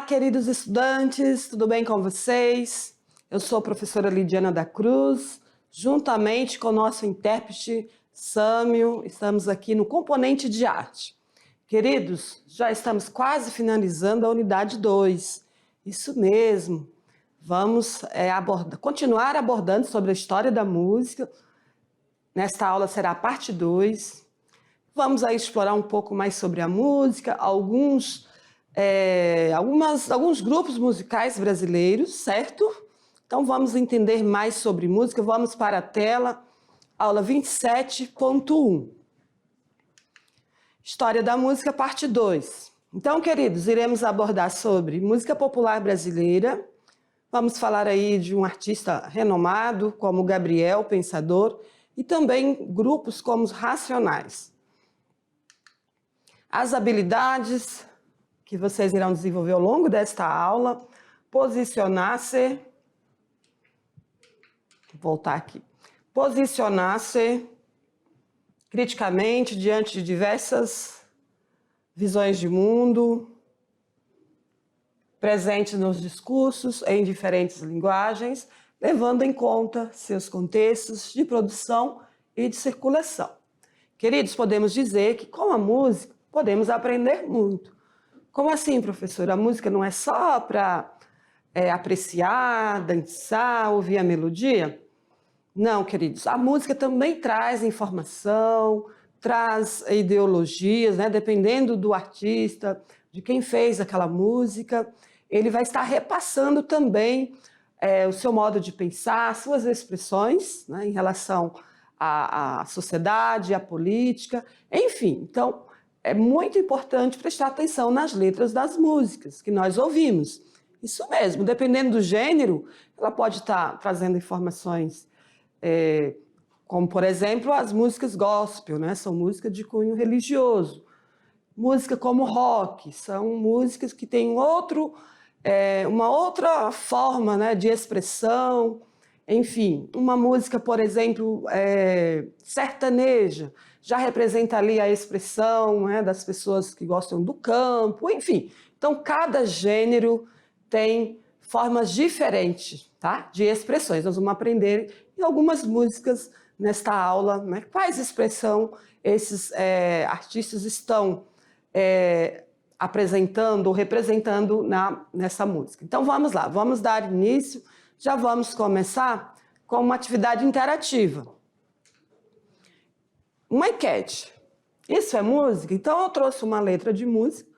queridos estudantes, tudo bem com vocês? Eu sou a professora Lidiana da Cruz, juntamente com o nosso intérprete Sâmio, estamos aqui no componente de arte. Queridos, já estamos quase finalizando a unidade 2. Isso mesmo, vamos continuar abordando sobre a história da música. Nesta aula será a parte 2. Vamos aí explorar um pouco mais sobre a música, alguns grupos musicais brasileiros, certo? Então vamos entender mais sobre música, vamos para a tela, aula 27.1. História da música, parte 2. Então, queridos, iremos abordar sobre música popular brasileira. Vamos falar aí de um artista renomado, como Gabriel Pensador, e também grupos como os Racionais. As habilidades que vocês irão desenvolver ao longo desta aula: posicionar-se, vou voltar aqui, posicionar-se criticamente diante de diversas visões de mundo, presente nos discursos em diferentes linguagens, levando em conta seus contextos de produção e de circulação. Queridos, podemos dizer que com a música podemos aprender muito. Como assim, professora? A música não é só para apreciar, dançar, ouvir a melodia? Não, queridos. A música também traz informação, traz ideologias, né? Dependendo do artista, de quem fez aquela música, ele vai estar repassando também o seu modo de pensar, suas expressões, né? Em relação à sociedade, à política, enfim. Então, é muito importante prestar atenção nas letras das músicas que nós ouvimos. Isso mesmo, dependendo do gênero, ela pode estar trazendo informações, como, por exemplo, as músicas gospel, né? São músicas de cunho religioso. Música como rock, são músicas que têm uma outra forma, né, de expressão. Enfim, uma música, por exemplo, sertaneja, já representa ali a expressão, né, das pessoas que gostam do campo, enfim. Então, cada gênero tem formas diferentes, tá, de expressões. Nós vamos aprender em algumas músicas nesta aula, né, quais expressões esses artistas estão apresentando ou representando nessa música. Então, vamos lá, vamos dar início, já vamos começar com uma atividade interativa. Uma enquete. Isso é música? Então, eu trouxe uma letra de música,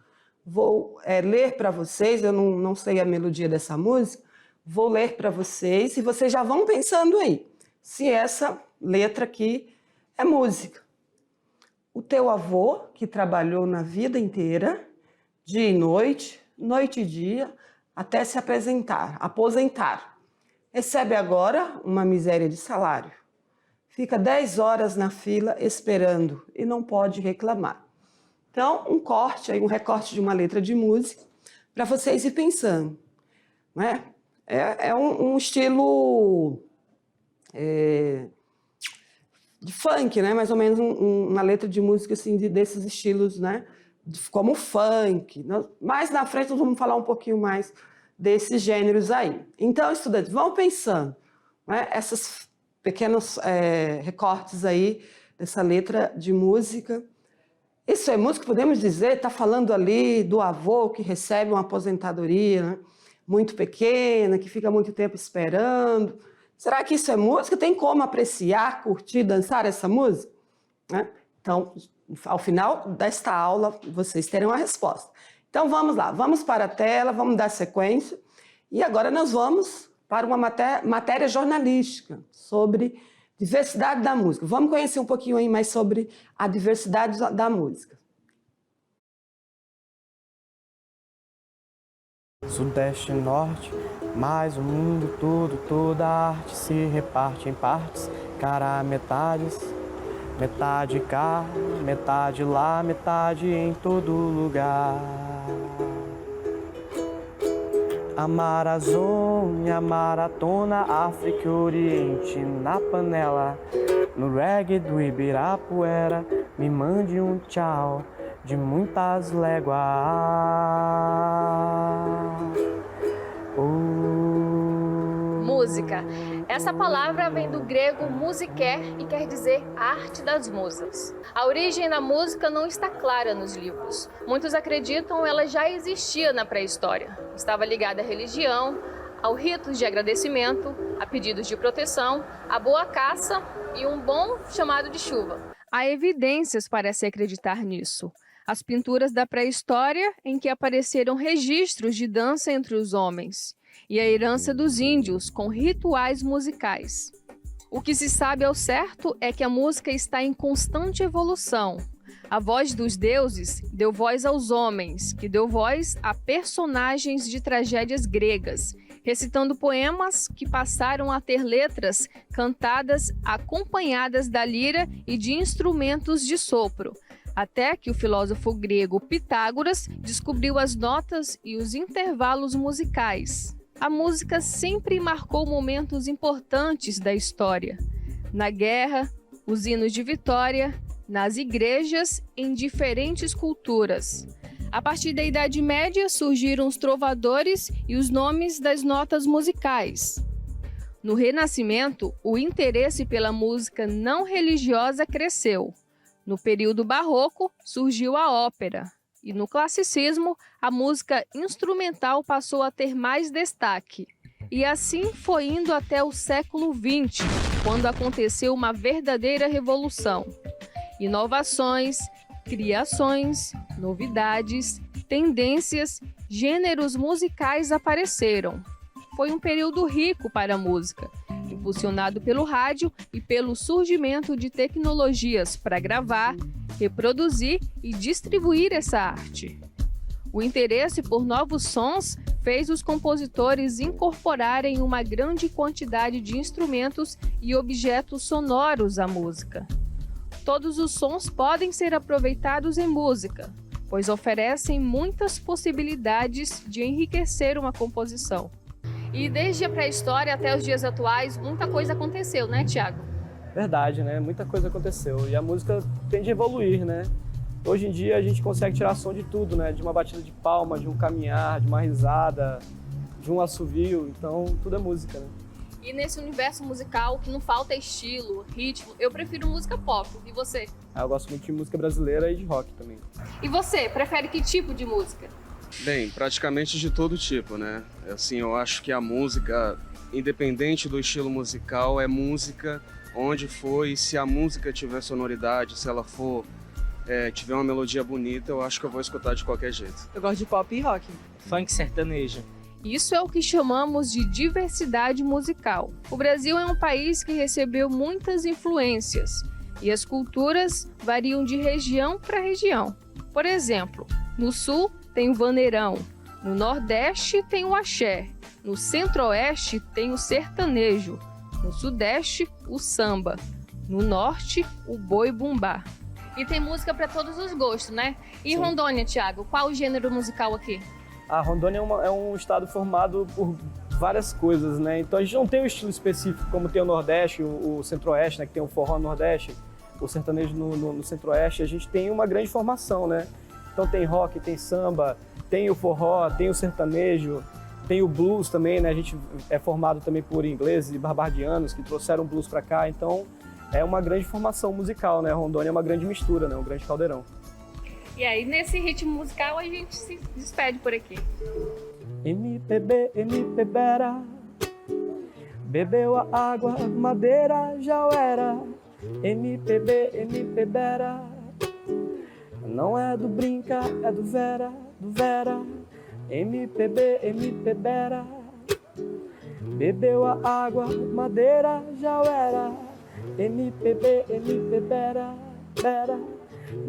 vou ler para vocês, eu não sei a melodia dessa música, vou ler para vocês e vocês já vão pensando aí, se essa letra aqui é música. O teu avô, que trabalhou na vida inteira, dia e noite, noite e dia, até se aposentar, recebe agora uma miséria de salário. Fica 10 horas na fila esperando e não pode reclamar. Então, um recorte de uma letra de música para vocês ir pensando, né? É um estilo de funk, né? Mais ou menos uma letra de música assim, desses estilos, né? Como o funk. Mais na frente nós vamos falar um pouquinho mais desses gêneros aí. Então, estudantes, vão pensando, né? Essas pequenos recortes aí dessa letra de música. Isso é música, podemos dizer, está falando ali do avô que recebe uma aposentadoria, né, muito pequena, que fica muito tempo esperando. Será que isso é música? Tem como apreciar, curtir, dançar essa música? Né? Então, ao final desta aula, vocês terão a resposta. Então, vamos lá, vamos para a tela, vamos dar sequência. E agora nós vamos para uma matéria jornalística sobre diversidade da música. Vamos conhecer um pouquinho aí mais sobre a diversidade da música. Sudeste e norte, mas o mundo todo, toda a arte se reparte em partes, cara metades, metade cá, metade lá, metade em todo lugar. Amazônia, maratona, África e Oriente na panela. No reggae do Ibirapuera, me mande um tchau de muitas léguas. música. Essa palavra vem do grego musiker e quer dizer arte das musas. A origem da música não está clara nos livros. Muitos acreditam que ela já existia na pré-história. Estava ligada à religião, ao ritos de agradecimento, a pedidos de proteção, a boa caça e um bom chamado de chuva. Há evidências para se acreditar nisso. As pinturas da pré-história em que apareceram registros de dança entre os homens e a herança dos índios com rituais musicais. O que se sabe ao certo é que a música está em constante evolução. A voz dos deuses deu voz aos homens, que deu voz a personagens de tragédias gregas, recitando poemas que passaram a ter letras cantadas acompanhadas da lira e de instrumentos de sopro, até que o filósofo grego Pitágoras descobriu as notas e os intervalos musicais. A música sempre marcou momentos importantes da história. Na guerra, os hinos de vitória, nas igrejas, em diferentes culturas. A partir da Idade Média surgiram os trovadores e os nomes das notas musicais. No Renascimento, o interesse pela música não religiosa cresceu. No período barroco, surgiu a ópera. E no classicismo, a música instrumental passou a ter mais destaque. E assim foi indo até o século XX, quando aconteceu uma verdadeira revolução. Inovações, criações, novidades, tendências, gêneros musicais apareceram. Foi um período rico para a música, impulsionado pelo rádio e pelo surgimento de tecnologias para gravar, reproduzir e distribuir essa arte. O interesse por novos sons fez os compositores incorporarem uma grande quantidade de instrumentos e objetos sonoros à música. Todos os sons podem ser aproveitados em música, pois oferecem muitas possibilidades de enriquecer uma composição. E desde a pré-história até os dias atuais, muita coisa aconteceu, né, Tiago? Verdade, né? Muita coisa aconteceu. E a música tende a evoluir, né? Hoje em dia a gente consegue tirar som de tudo, né? De uma batida de palma, de um caminhar, de uma risada, de um assovio. Então, tudo é música, né? E nesse universo musical, o que não falta é estilo, ritmo. Eu prefiro música pop. E você? Eu gosto muito de música brasileira e de rock também. E você, prefere que tipo de música? Bem, praticamente de todo tipo, né? Assim, eu acho que a música, independente do estilo musical, é música onde for, e se a música tiver sonoridade, se ela for tiver uma melodia bonita, eu acho que eu vou escutar de qualquer jeito. Eu gosto de pop e rock. Funk sertanejo. Isso é o que chamamos de diversidade musical. O Brasil é um país que recebeu muitas influências e as culturas variam de região para região. Por exemplo, no Sul tem o vaneirão, no Nordeste tem o axé, no Centro-Oeste tem o sertanejo, no Sudeste o samba, no Norte o boi-bumbá. E tem música para todos os gostos, né? E Sim. Rondônia, Tiago, qual o gênero musical aqui? A Rondônia é um estado formado por várias coisas, né? Então a gente não tem um estilo específico como tem o Nordeste, o Centro-Oeste, né? Que tem o forró no Nordeste, o sertanejo no Centro-Oeste. A gente tem uma grande formação, né? Então tem rock, tem samba, tem o forró, tem o sertanejo, tem o blues também, né? A gente é formado também por ingleses e barbagianos que trouxeram o blues para cá. Então é uma grande formação musical, né? A Rondônia é uma grande mistura, né? Um grande caldeirão. E aí, nesse ritmo musical, a gente se despede por aqui. MPB, MPBera, bebeu a água, madeira já era. MPB, MPBera, não é do Brinca, é do Vera, do Vera. MPB, MPBera, bebeu a água, madeira já era. MPB, MPBera, Vera,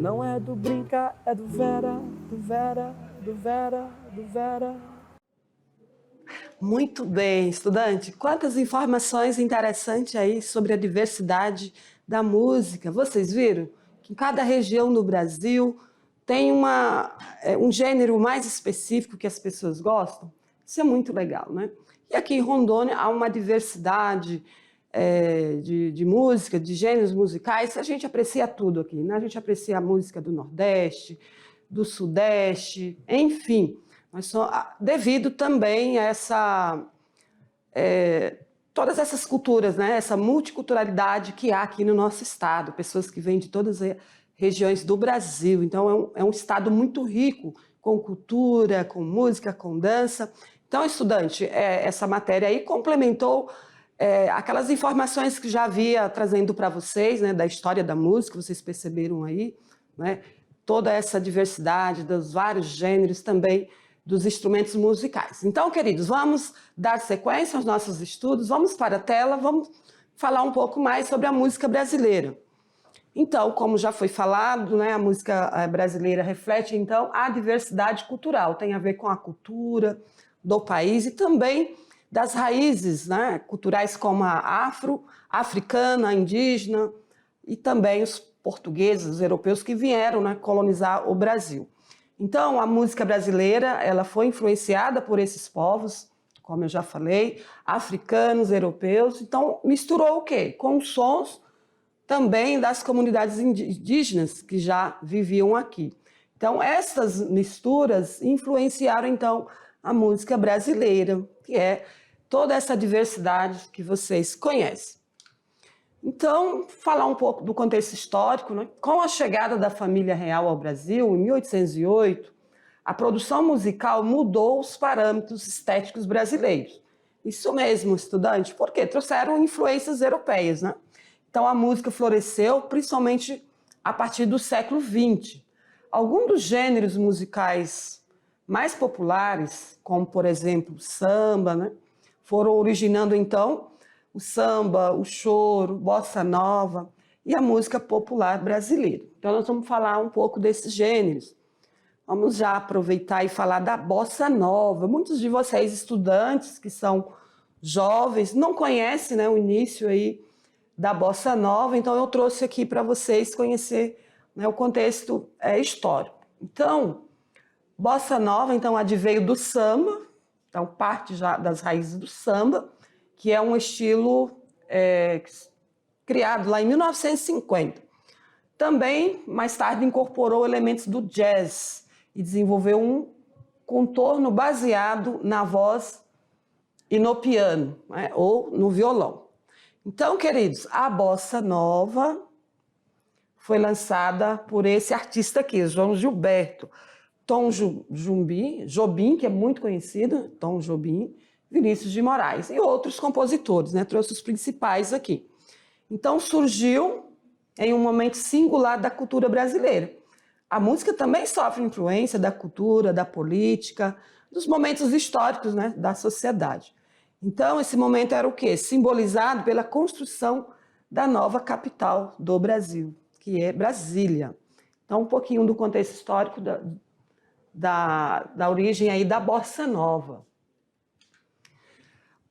não é do Brinca, é do Vera, do Vera, do Vera, do Vera. Muito bem, estudante. Quantas informações interessantes aí sobre a diversidade da música. Vocês viram que em cada região no Brasil tem um gênero mais específico que as pessoas gostam? Isso é muito legal, né? E aqui em Rondônia há uma diversidade de música, de gêneros musicais. A gente aprecia tudo aqui, né? A gente aprecia a música do Nordeste, do Sudeste, enfim. Mas devido também a todas essas culturas, né? Essa multiculturalidade que há aqui no nosso estado, pessoas que vêm de todas as regiões do Brasil. Então, é um estado muito rico, com cultura, com música, com dança. Então, estudante, essa matéria aí complementou aquelas informações que já havia trazendo para vocês, né, da história da música, vocês perceberam aí, né, toda essa diversidade dos vários gêneros também dos instrumentos musicais. Então, queridos, vamos dar sequência aos nossos estudos, vamos para a tela, vamos falar um pouco mais sobre a música brasileira. Então, como já foi falado, né, a música brasileira reflete, então, a diversidade cultural, tem a ver com a cultura do país e também das raízes, né, culturais como a africana, a indígena e também os portugueses, os europeus que vieram, né, colonizar o Brasil. Então, a música brasileira ela foi influenciada por esses povos, como eu já falei, africanos, europeus. Então, misturou o quê? Com os sons também das comunidades indígenas que já viviam aqui. Então, essas misturas influenciaram, então, a música brasileira, que é toda essa diversidade que vocês conhecem. Então, falar um pouco do contexto histórico, né? Com a chegada da família real ao Brasil, em 1808, a produção musical mudou os parâmetros estéticos brasileiros. Isso mesmo, estudante, porque trouxeram influências europeias, né? Então, a música floresceu, principalmente a partir do século XX. Alguns dos gêneros musicais mais populares, como, por exemplo, o samba, né, foram originando, então, o samba, o choro, bossa nova e a música popular brasileira. Então, nós vamos falar um pouco desses gêneros. Vamos já aproveitar e falar da bossa nova. Muitos de vocês, estudantes que são jovens, não conhecem, né, o início aí da bossa nova, então eu trouxe aqui para vocês conhecer, né, o contexto histórico. Então, bossa nova, então, adveio do samba, então parte já das raízes do samba, que é um estilo criado lá em 1950. Também, mais tarde, incorporou elementos do jazz e desenvolveu um contorno baseado na voz e no piano, né, ou no violão. Então, queridos, a bossa nova foi lançada por esse artista aqui, João Gilberto, Tom Jobim, que é muito conhecido, Tom Jobim, Vinícius de Moraes e outros compositores, né? Trouxe os principais aqui. Então, surgiu em um momento singular da cultura brasileira. A música também sofre influência da cultura, da política, dos momentos históricos, né, da sociedade. Então, esse momento era o quê? Simbolizado pela construção da nova capital do Brasil, que é Brasília. Então, um pouquinho do contexto histórico da origem aí da bossa nova.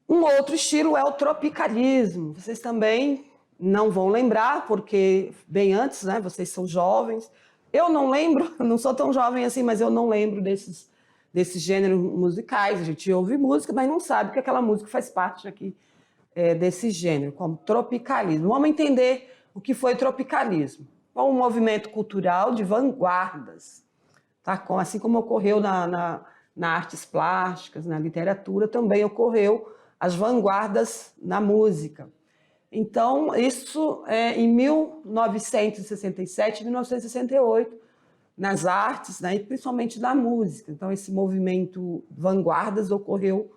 Um outro estilo é o tropicalismo. Vocês também não vão lembrar, porque bem antes, né, vocês são jovens. Eu não lembro, não sou tão jovem assim, mas eu não lembro desses gêneros musicais. A gente ouve música, mas não sabe que aquela música faz parte aqui desse gênero, como tropicalismo. Vamos entender o que foi tropicalismo. É um movimento cultural de vanguardas, tá? Assim como ocorreu na artes plásticas, na literatura, também ocorreu as vanguardas na música. Então, isso em 1967, 1968, nas artes, né, e principalmente na música. Então, esse movimento vanguardas ocorreu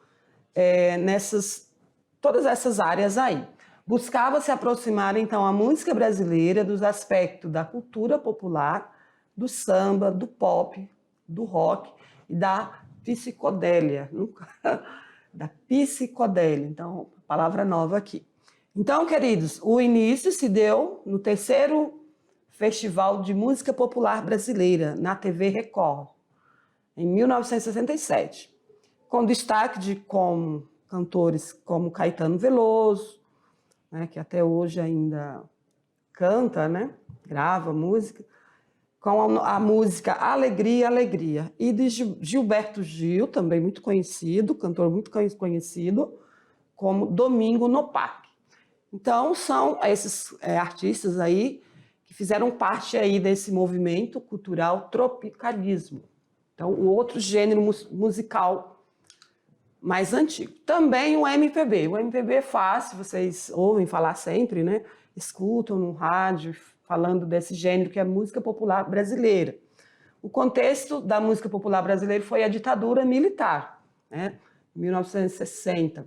todas essas áreas aí. Buscava se aproximar, então, a música brasileira dos aspectos da cultura popular, do samba, do pop, do rock e da psicodélia. Da psicodélia, então, palavra nova aqui. Então, queridos, o início se deu no terceiro Festival de Música Popular Brasileira, na TV Record, em 1967, com destaque com cantores como Caetano Veloso, né, que até hoje ainda canta, né, grava música, com a música Alegria, Alegria, e de Gilberto Gil, também muito conhecido, cantor muito conhecido, como Domingo no Parque. Então, são esses artistas aí que fizeram parte aí desse movimento cultural tropicalismo. Então, o outro gênero musical mais antigo. Também o MPB. O MPB é fácil, vocês ouvem falar sempre, né? Escutam no rádio falando desse gênero que é a música popular brasileira. O contexto da música popular brasileira foi a ditadura militar, né? 1960,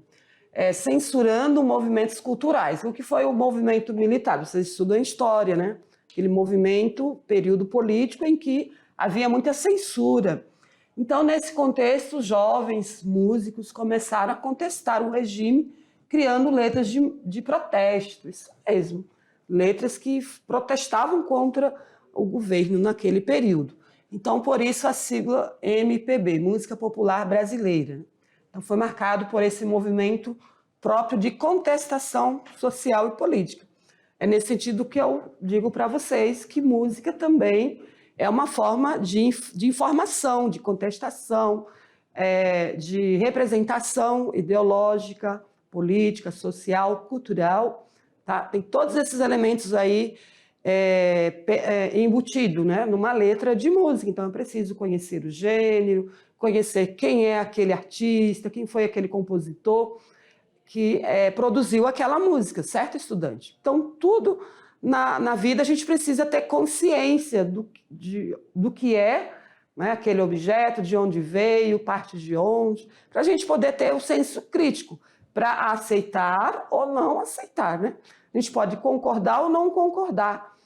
censurando movimentos culturais. O que foi o movimento militar? Vocês estudam história, né? Aquele movimento, período político em que havia muita censura. Então, nesse contexto, jovens músicos começaram a contestar o regime, criando letras de protesto, isso mesmo, letras que protestavam contra o governo naquele período. Então, por isso a sigla MPB, Música Popular Brasileira. Então, foi marcado por esse movimento próprio de contestação social e política. É nesse sentido que eu digo para vocês que música também é uma forma de informação, de contestação, de representação ideológica, política, social, cultural. Tá? Tem todos esses elementos aí embutido, né, numa letra de música. Então, é preciso conhecer o gênero, conhecer quem é aquele artista, quem foi aquele compositor que produziu aquela música, certo, estudante? Então, tudo na vida a gente precisa ter consciência do que é, né, aquele objeto, de onde veio, parte de onde, para a gente poder ter o senso crítico para aceitar ou não aceitar, né? A gente pode concordar ou não concordar,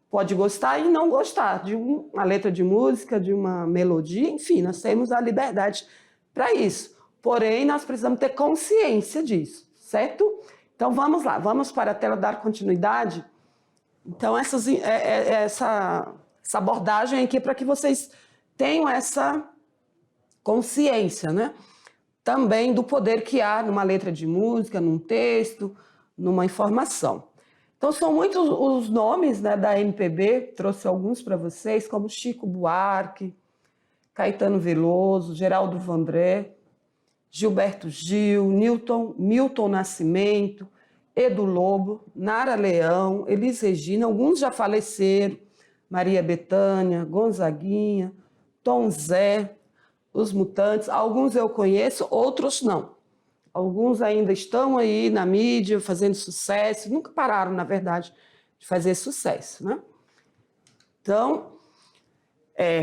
pode gostar e não gostar de uma letra de música, de uma melodia, enfim, nós temos a liberdade para isso. Porém, nós precisamos ter consciência disso, certo? Então, vamos lá, vamos para a tela dar continuidade. Então, essa abordagem aqui é para que vocês tenham essa consciência, né? Também do poder que há numa letra de música, num texto, numa informação. Então, são muitos os nomes, né, da MPB, trouxe alguns para vocês, como Chico Buarque, Caetano Veloso, Geraldo Vandré, Gilberto Gil, Milton Nascimento, Edu Lobo, Nara Leão, Elis Regina, alguns já faleceram, Maria Bethânia, Gonzaguinha, Tom Zé, Os Mutantes, alguns eu conheço, outros não. Alguns ainda estão aí na mídia fazendo sucesso, nunca pararam, na verdade, de fazer sucesso, né? Então,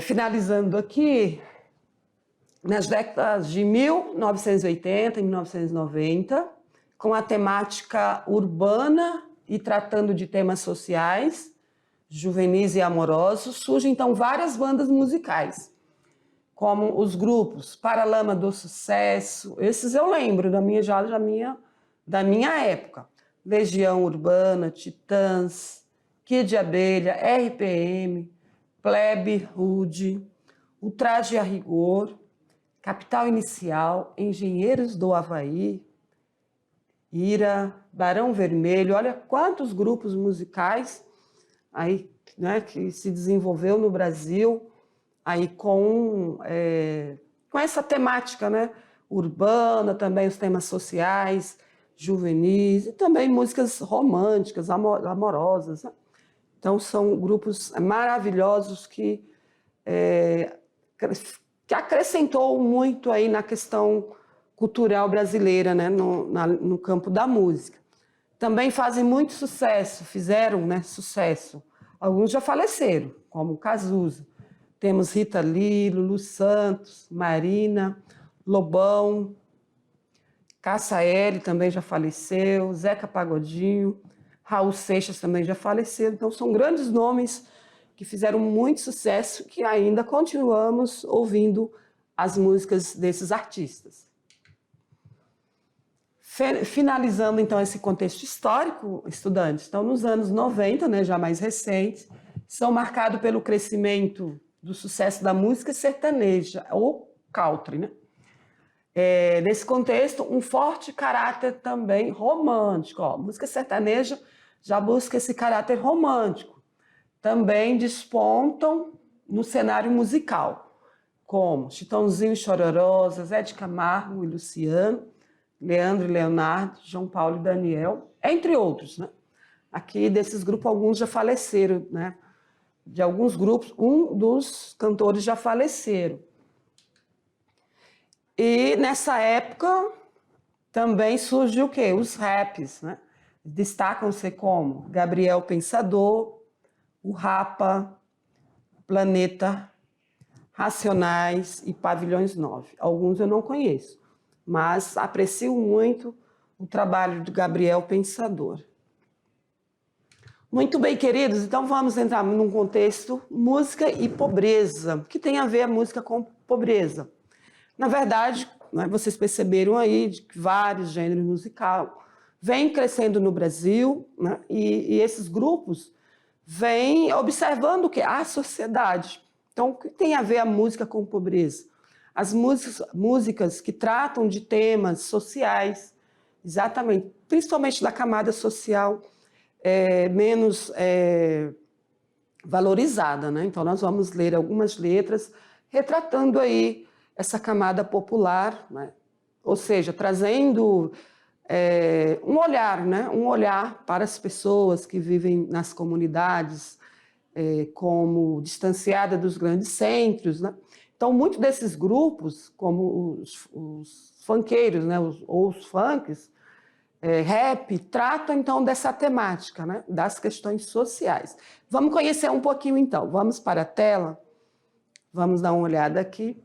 finalizando aqui, nas décadas de 1980 e 1990, com a temática urbana e tratando de temas sociais, juvenis e amorosos, surgem então várias bandas musicais, como os grupos Paralama do Sucesso, esses eu lembro da minha época, Legião Urbana, Titãs, Kid de Abelha, RPM, Plebe Rude, Ultraje a Rigor, Capital Inicial, Engenheiros do Havaí, Ira, Barão Vermelho, olha quantos grupos musicais aí, né, que se desenvolveu no Brasil aí com essa temática, né, urbana, também os temas sociais, juvenis, e também músicas românticas, amorosas, né? Então, são grupos maravilhosos que acrescentou muito aí na questão cultural brasileira, né, no campo da música. Também fazem muito sucesso, fizeram, né, sucesso. Alguns já faleceram, como Cazuza. Temos Rita Lee, Lulu Santos, Marina, Lobão, Cássia Eller também já faleceu, Zeca Pagodinho, Raul Seixas também já faleceu. Então, são grandes nomes que fizeram muito sucesso, que ainda continuamos ouvindo as músicas desses artistas. Finalizando, então, esse contexto histórico, estudantes, então, nos anos 90, né, já mais recentes, são marcados pelo crescimento do sucesso da música sertaneja, ou country, né? Nesse contexto, um forte caráter também romântico. Ó, música sertaneja já busca esse caráter romântico. Também despontam no cenário musical, como Chitãozinho e Chororó, Zezé de Camargo e Luciano, Leandro e Leonardo, João Paulo e Daniel, entre outros, né? Aqui desses grupos, alguns já faleceram, né? De alguns grupos, um dos cantores já faleceram. E nessa época também surge o quê? Os raps, né? Destacam-se como Gabriel Pensador, o Rapa, Planeta, Racionais e Pavilhões 9. Alguns eu não conheço, mas aprecio muito o trabalho de Gabriel Pensador. Muito bem, queridos, então vamos entrar num contexto música e pobreza. O que tem a ver a música com pobreza? Na verdade, né, vocês perceberam aí que vários gêneros musicais vêm crescendo no Brasil, né, e esses grupos vêm observando o que? A sociedade. Então, o que tem a ver a música com pobreza? As músicas que tratam de temas sociais, exatamente, principalmente da camada social menos valorizada, né? Então, nós vamos ler algumas letras retratando aí essa camada popular, né? Ou seja, trazendo um olhar, né? Um olhar para as pessoas que vivem nas comunidades, como distanciada dos grandes centros, né? Então, muitos desses grupos, como os funkeiros, né? Ou os funks, rap, tratam então dessa temática, né? Das questões sociais. Vamos conhecer um pouquinho então. Vamos para a tela, vamos dar uma olhada aqui,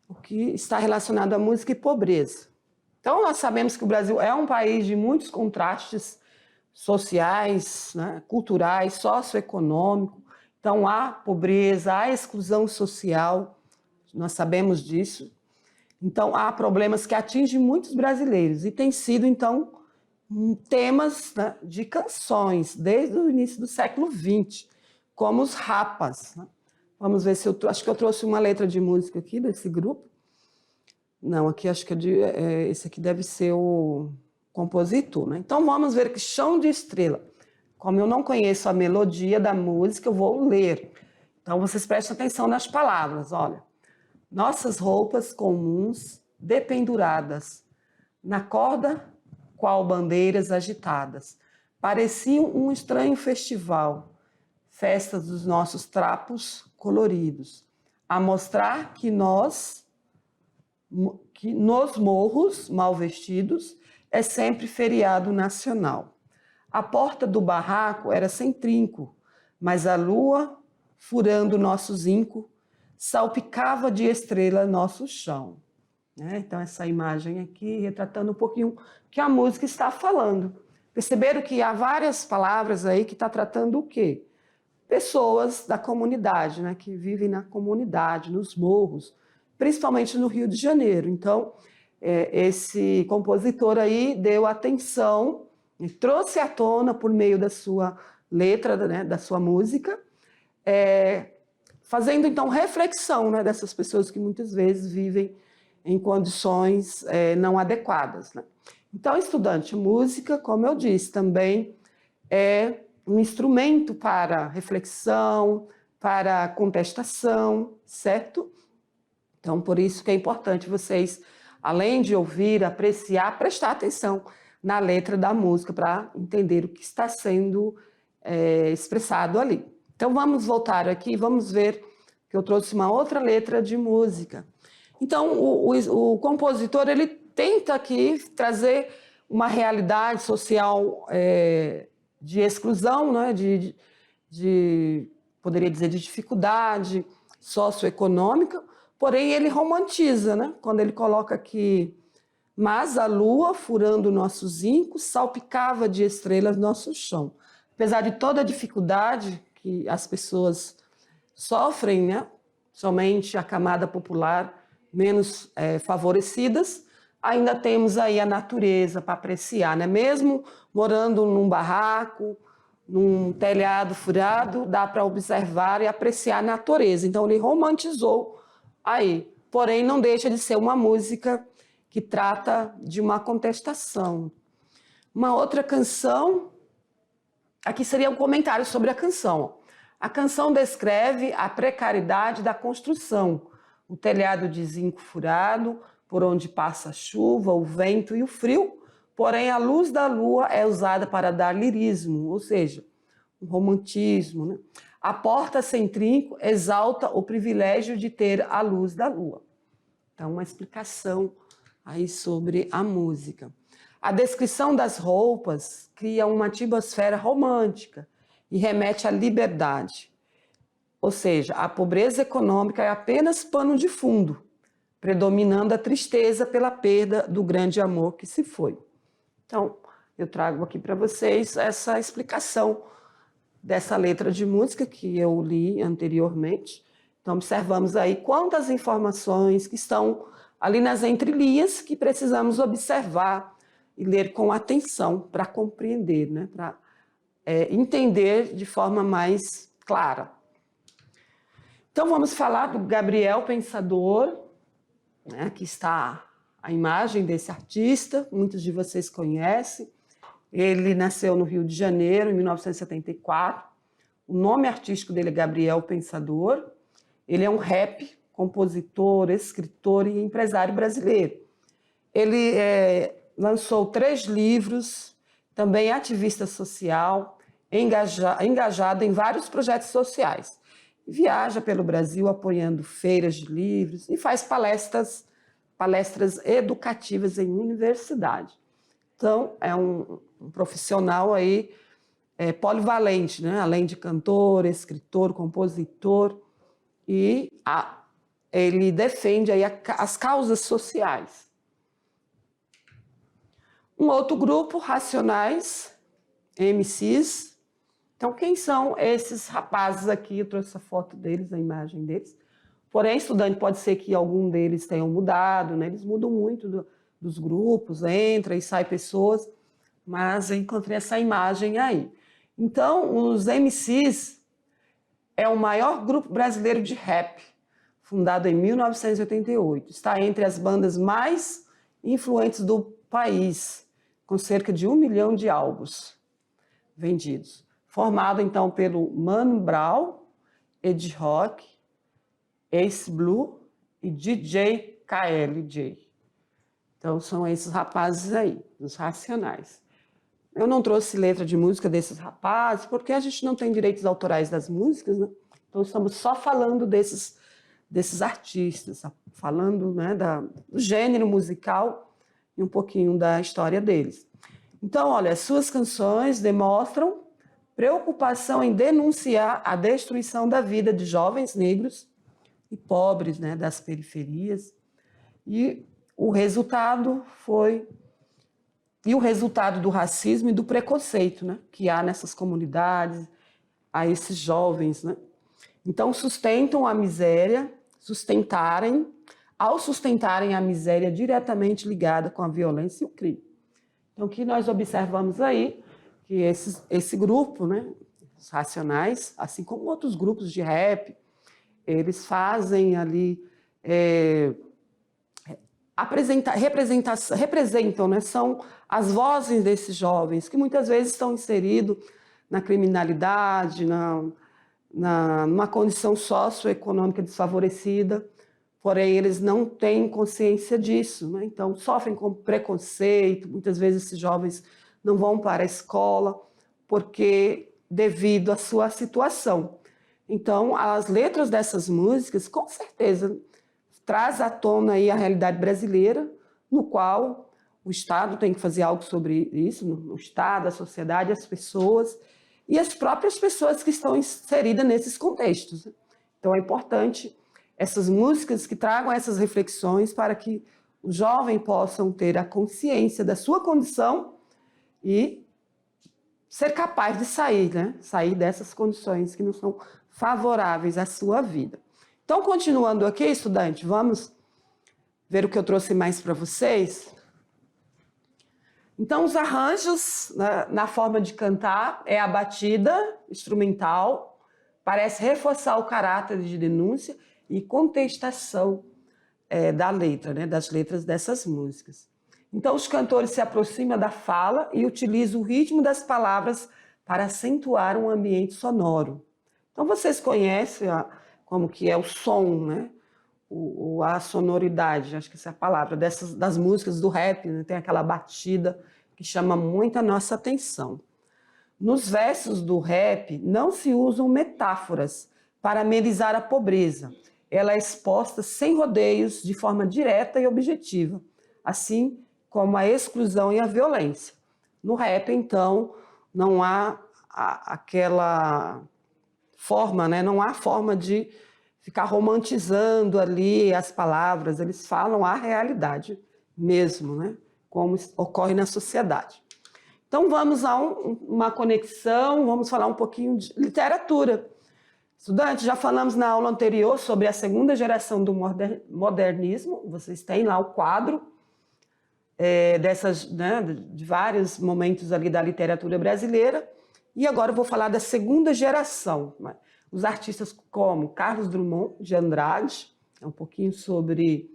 o que está relacionado à música e pobreza. Então, nós sabemos que o Brasil é um país de muitos contrastes sociais, né? Culturais, socioeconômicos. Então, há pobreza, há exclusão social, nós sabemos disso. Então, há problemas que atingem muitos brasileiros e tem sido, então, temas, né, de canções desde o início do século XX, como os rapas, né? Vamos ver se acho que eu trouxe uma letra de música aqui desse grupo. Não, aqui acho que esse aqui deve ser o compositor, né? Então vamos ver que Chão de Estrela. Como eu não conheço a melodia da música, eu vou ler. Então vocês prestem atenção nas palavras, olha. Nossas roupas comuns dependuradas na corda, qual bandeiras agitadas, pareciam um estranho festival, festas dos nossos trapos coloridos, a mostrar que nos morros mal vestidos é sempre feriado nacional. A porta do barraco era sem trinco, mas a lua, furando nosso zinco, salpicava de estrela nosso chão. Então, essa imagem aqui, retratando um pouquinho o que a música está falando. Perceberam que há várias palavras aí que está tratando o quê? Pessoas da comunidade, né, que vivem na comunidade, nos morros, principalmente no Rio de Janeiro. Então, esse compositor aí deu atenção e trouxe à tona, por meio da sua letra, né, da sua música, fazendo, então, reflexão, né, dessas pessoas que muitas vezes vivem em condições não adequadas, né? Então, estudante, música, como eu disse, também é um instrumento para reflexão, para contestação, certo? Então, por isso que é importante vocês, além de ouvir, apreciar, prestar atenção na letra da música para entender o que está sendo expressado ali. Então, vamos voltar aqui, vamos ver que eu trouxe uma outra letra de música. Então, o compositor, ele tenta aqui trazer uma realidade social de exclusão, né? Poderia dizer, de dificuldade socioeconômica, porém ele romantiza, né? Quando ele coloca aqui, mas a lua, furando o nosso zinco, salpicava de estrelas nosso chão. Apesar de toda a dificuldade que as pessoas sofrem, né? Somente a camada popular menos favorecidas, ainda temos aí a natureza para apreciar, né? Mesmo morando num barraco, num telhado furado, dá para observar e apreciar a natureza. Então, ele romantizou aí. Porém, não deixa de ser uma música que trata de uma contestação. Uma outra canção, aqui seria um comentário sobre a canção. A canção descreve a precariedade da construção, o telhado de zinco furado, por onde passa a chuva, o vento e o frio, porém a luz da lua é usada para dar lirismo, ou seja, um romantismo, né? A porta sem trinco exalta o privilégio de ter a luz da lua. Então, uma explicação aí sobre a música. A descrição das roupas cria uma atmosfera romântica e remete à liberdade. Ou seja, a pobreza econômica é apenas pano de fundo, predominando a tristeza pela perda do grande amor que se foi. Então, eu trago aqui para vocês essa explicação dessa letra de música que eu li anteriormente. Então, observamos aí quantas informações que estão ali nas entrelinhas que precisamos observar e ler com atenção para compreender, né? Para entender de forma mais clara. Então, vamos falar do Gabriel Pensador, né? Aqui está a imagem desse artista, muitos de vocês conhecem. Ele nasceu no Rio de Janeiro, em 1974. O nome artístico dele é Gabriel Pensador. Ele é um rap, compositor, escritor e empresário brasileiro. Ele lançou 3 livros, também é ativista social, engajado em vários projetos sociais. Viaja pelo Brasil apoiando feiras de livros e faz palestras educativas em universidade. Então, é um profissional aí polivalente, né? Além de cantor, escritor, compositor, e ele defende aí as causas sociais. Um outro grupo, Racionais, MCs. Então, quem são esses rapazes aqui? Eu trouxe a foto deles, a imagem deles. Porém, estudante, pode ser que algum deles tenham mudado, né? Eles mudam muito dos grupos, entra e sai pessoas, mas eu encontrei essa imagem aí. Então, os MCs é o maior grupo brasileiro de rap, fundado em 1988. Está entre as bandas mais influentes do país, com cerca de 1 milhão de álbuns vendidos. Formado, então, pelo Mano Brown, Ed Rock, Ace Blue e DJ KLJ. Então, são esses rapazes aí, os Racionais. Eu não trouxe letra de música desses rapazes, porque a gente não tem direitos autorais das músicas, né? Então, estamos só falando desses artistas, falando, né, do gênero musical e um pouquinho da história deles. Então, olha, as suas canções demonstram preocupação em denunciar a destruição da vida de jovens negros e pobres, né, das periferias. E o resultado do racismo e do preconceito, né, que há nessas comunidades, a esses jovens, né? Então, ao sustentarem a miséria diretamente ligada com a violência e o crime. Então, o que nós observamos aí, que esse grupo, né, os Racionais, assim como outros grupos de rap, eles fazem ali, representam, né, são as vozes desses jovens, que muitas vezes estão inseridos na criminalidade, numa condição socioeconômica desfavorecida, porém eles não têm consciência disso, né? Então sofrem com preconceito, muitas vezes esses jovens não vão para a escola, porque devido à sua situação. Então as letras dessas músicas, com certeza, traz à tona aí a realidade brasileira, no qual o Estado tem que fazer algo sobre isso, o Estado, a sociedade, as pessoas e as próprias pessoas que estão inseridas nesses contextos. Então é importante essas músicas que tragam essas reflexões para que os jovens possam ter a consciência da sua condição e ser capaz de sair, né? Sair dessas condições que não são favoráveis à sua vida. Então, continuando aqui, estudante, vamos ver o que eu trouxe mais para vocês. Então, os arranjos, na forma de cantar, é a batida instrumental, parece reforçar o caráter de denúncia e contestação da letra, né, das letras dessas músicas. Então, os cantores se aproximam da fala e utilizam o ritmo das palavras para acentuar um ambiente sonoro. Então, vocês conhecem como que é o som, né? A sonoridade, acho que essa é a palavra, das músicas do rap, né? Tem aquela batida que chama muito a nossa atenção. Nos versos do rap não se usam metáforas para amenizar a pobreza. ela é exposta sem rodeios, de forma direta e objetiva, assim como a exclusão e a violência. No rap, então, não há aquela forma, né? Não há forma de ficar romantizando ali as palavras, eles falam a realidade mesmo, né? Como ocorre na sociedade. Então vamos a uma conexão, vamos falar um pouquinho de literatura. Estudantes, já falamos na aula anterior sobre a segunda geração do modernismo, vocês têm lá o quadro né, de vários momentos ali da literatura brasileira, e agora eu vou falar da segunda geração, né? Os artistas como Carlos Drummond de Andrade, um pouquinho sobre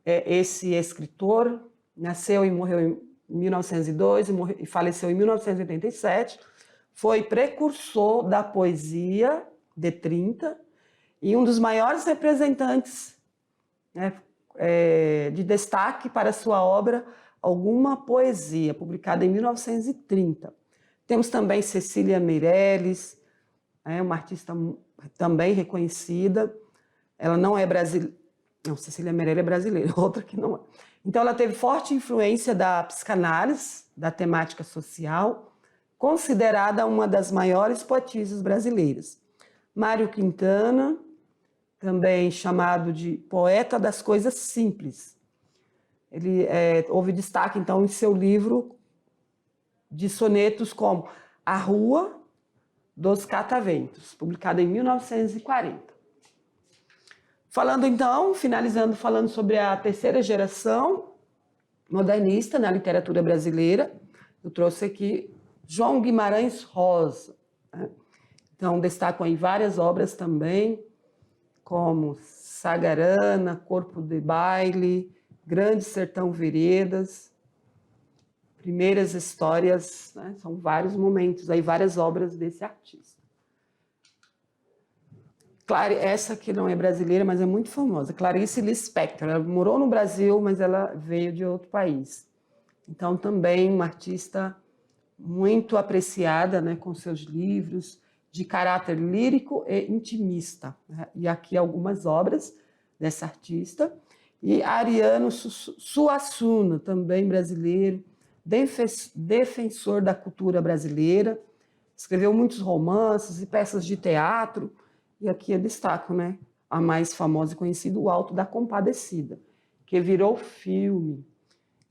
esse escritor, nasceu e morreu em 1902 e faleceu em 1987, foi precursor da poesia de 30 e um dos maiores representantes, né, de destaque para sua obra Alguma Poesia, publicada em 1930. Temos também Cecília Meirelles, uma artista também reconhecida. Ela não é brasileira. Não, Cecília Meirelles é brasileira, outra que não é. Então, ela teve forte influência da psicanálise, da temática social, considerada uma das maiores poetisas brasileiras. Mário Quintana, também chamado de poeta das coisas simples. Ele houve destaque, então, em seu livro de sonetos como A Rua dos Cataventos, publicado em 1940. Falando então, falando sobre a terceira geração modernista na literatura brasileira, eu trouxe aqui João Guimarães Rosa, né? Então, destaco aí várias obras também, como Sagarana, Corpo de Baile, Grande Sertão Veredas, Primeiras Histórias, né? São vários momentos, aí, várias obras desse artista. Essa que não é brasileira, mas é muito famosa, Clarice Lispector. Ela morou no Brasil, mas ela veio de outro país. Então, também uma artista muito apreciada, né, com seus livros, de caráter lírico e intimista, né? E aqui algumas obras dessa artista. E Ariano Suassuna, também brasileiro, defensor da cultura brasileira, escreveu muitos romances e peças de teatro. E aqui eu destaco, né, a mais famosa e conhecida, O Alto da Compadecida, que virou filme.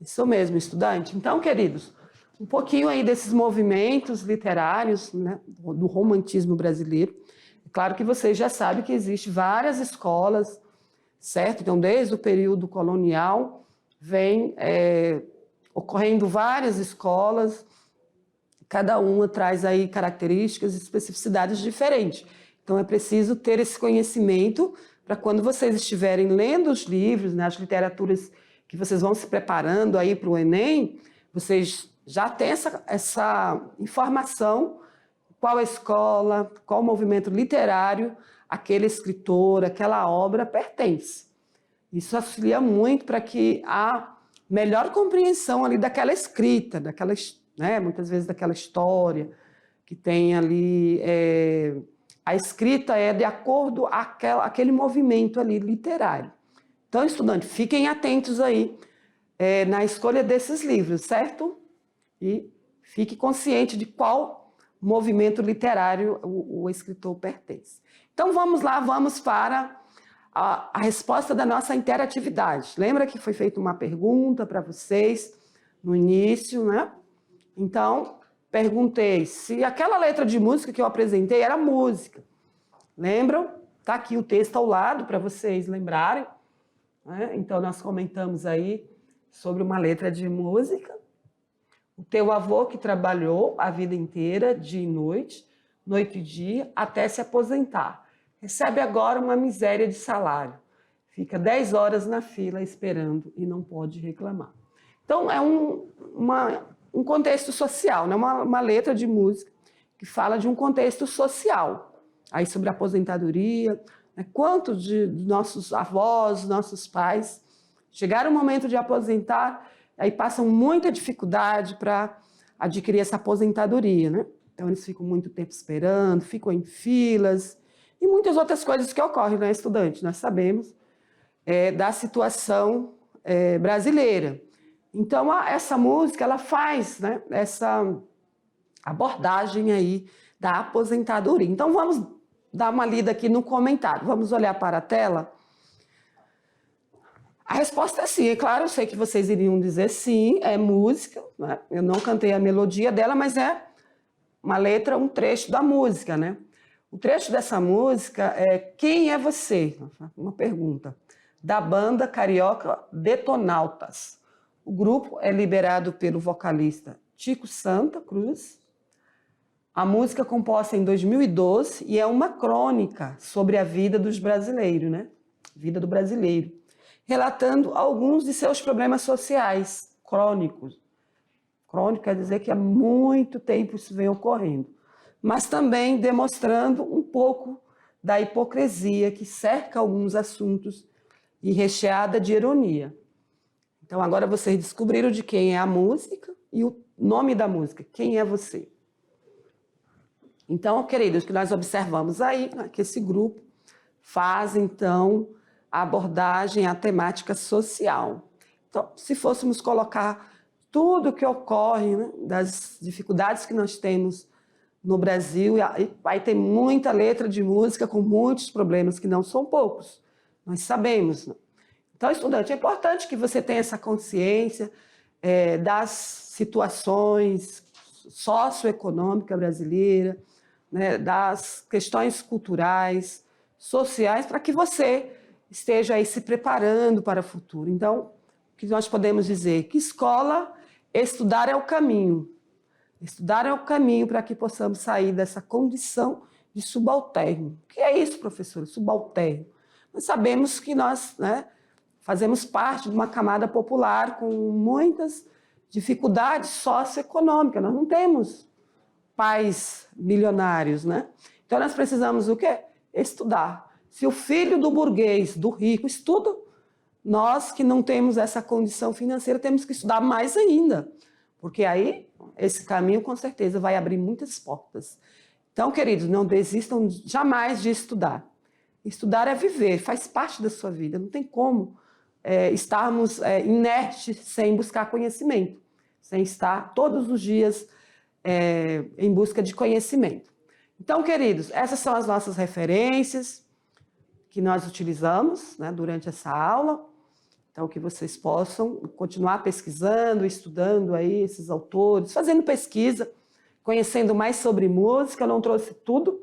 Isso mesmo, estudante. Então, queridos, um pouquinho aí desses movimentos literários, né, do romantismo brasileiro. É claro que vocês já sabem que existem várias escolas, certo? Então, desde o período colonial, vem ocorrendo várias escolas, cada uma traz aí características e especificidades diferentes. Então, é preciso ter esse conhecimento para quando vocês estiverem lendo os livros, né, as literaturas que vocês vão se preparando aí para o Enem, vocês já têm essa informação, qual escola, qual movimento literário aquele escritor, aquela obra pertence. Isso auxilia muito para que a melhor compreensão ali daquela escrita, né, muitas vezes daquela história que tem ali... A escrita é de acordo com aquele movimento ali literário. Então, estudante, fiquem atentos aí na escolha desses livros, certo? E fique consciente de qual movimento literário o escritor pertence. Então, vamos lá, vamos para a resposta da nossa interatividade. Lembra que foi feita uma pergunta para vocês no início, né? Então, perguntei se aquela letra de música que eu apresentei era música. Lembram? Está aqui o texto ao lado para vocês lembrarem, né? Então, nós comentamos aí sobre uma letra de música. O teu avô que trabalhou a vida inteira, dia e noite, noite e dia, até se aposentar. Recebe agora uma miséria de salário. Fica 10 horas na fila esperando e não pode reclamar. Então, é um contexto social, né? Uma letra de música que fala de um contexto social. Aí sobre a aposentadoria, né? Quantos de nossos avós, nossos pais, chegaram o momento de aposentar, aí passam muita dificuldade para adquirir essa aposentadoria, né? Então eles ficam muito tempo esperando, ficam em filas, e muitas outras coisas que ocorrem, né, estudante? Nós sabemos da situação brasileira. Então, essa música, ela faz, né, essa abordagem aí da aposentadoria. Então, vamos dar uma lida aqui no comentário. Vamos olhar para a tela. A resposta é sim. É claro, eu sei que vocês iriam dizer sim, é música, né? Eu não cantei a melodia dela, mas é uma letra, um trecho da música, né? O trecho dessa música é Quem é Você? Uma pergunta. Da banda carioca Detonautas. O grupo é liderado pelo vocalista Tico Santa Cruz. A música é composta em 2012 e é uma crônica sobre a vida dos brasileiros, né? Vida do brasileiro, relatando alguns de seus problemas sociais crônicos. Crônico quer dizer que há muito tempo isso vem ocorrendo, mas também demonstrando um pouco da hipocrisia que cerca alguns assuntos e recheada de ironia. Então agora vocês descobriram de quem é a música e o nome da música, Quem é Você? Então, queridos, o que nós observamos aí, né, que esse grupo faz, então, a abordagem, a temática social. Então, se fôssemos colocar tudo o que ocorre, né, das dificuldades que nós temos no Brasil, vai ter muita letra de música com muitos problemas, que não são poucos, nós sabemos. Né? Então, estudante, é importante que você tenha essa consciência das situações socioeconômicas brasileiras, né, das questões culturais, sociais, para que você esteja aí se preparando para o futuro. Então, o que nós podemos dizer? Que escola, estudar é o caminho. Estudar é o caminho para que possamos sair dessa condição de subalterno. O que é isso, professora? Subalterno. Nós sabemos que nós, né, fazemos parte de uma camada popular com muitas dificuldades socioeconômicas. Nós não temos pais milionários, né? Então, nós precisamos o quê? Estudar. Se o filho do burguês, do rico, estuda, nós que não temos essa condição financeira, temos que estudar mais ainda, porque aí esse caminho, com certeza, vai abrir muitas portas. Então, queridos, não desistam jamais de estudar. Estudar é viver, faz parte da sua vida. Não tem como estarmos inertes sem buscar conhecimento, sem estar todos os dias em busca de conhecimento. Então, queridos, essas são as nossas referências que nós utilizamos, né, durante essa aula. Então, que vocês possam continuar pesquisando, estudando aí esses autores, fazendo pesquisa, conhecendo mais sobre música. Eu não trouxe tudo,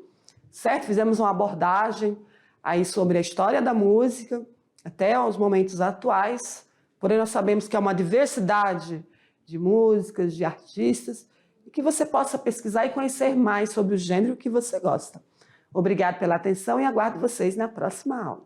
certo? Fizemos uma abordagem aí sobre a história da música, até aos momentos atuais. Porém, nós sabemos que há uma diversidade de músicas, de artistas, e que você possa pesquisar e conhecer mais sobre o gênero que você gosta. Obrigado pela atenção e aguardo vocês na próxima aula.